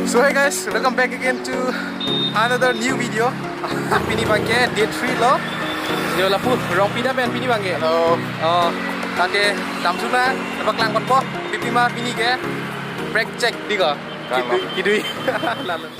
So hey guys, welcome back again to another new video. Pini bangke day 3 lo. Dia la pu rong pina ben pini bangke. Hello. Take damsu na dapat lang kon po. Pipi ma pini ke brake check diga. Kidui. Lalu.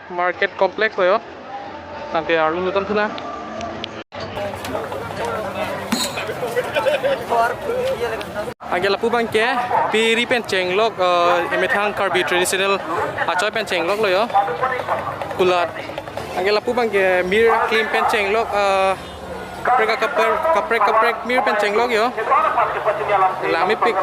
market complex rồi đó tạm biệt ở luôn tâm thứ na Angge lapu bang ke piri pen cheng lok emethang karbi traditional achoi pen cheng lok lo yo kulat Angge lapu bang ke mir clean pen cheng lok kaprek mir pen cheng lok yo lami pik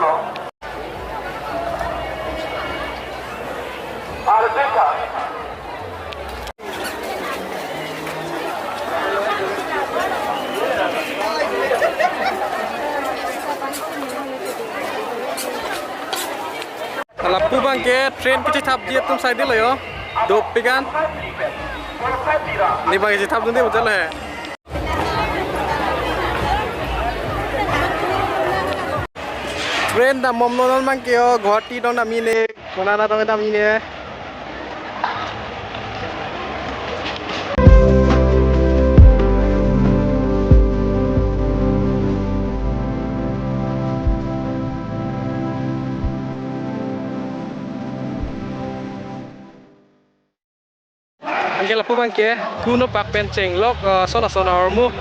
lapu bang ke train kici thap dia tum side lo yo dop pikan ni bang kici thap dun dia betul hai train da mom non bang ke yo Guwahati dong na mine konana dong da mine Angge lapu bang ke kuno pak penceng lok sona hormu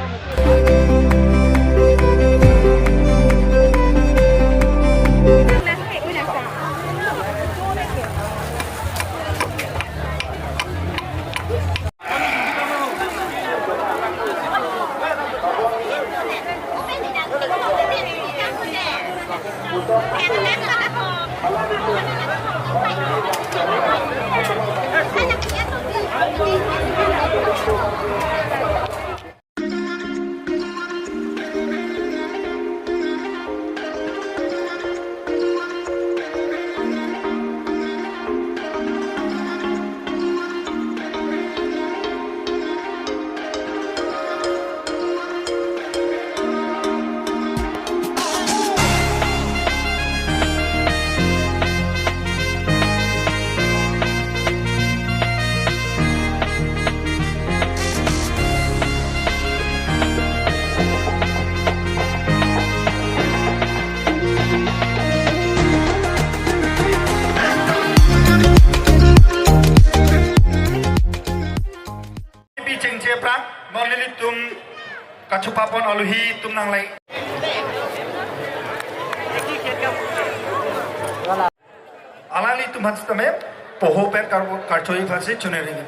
tum kachupapon aluhi tum nang lai alali tum hats tame poho per karchoi phase chune ring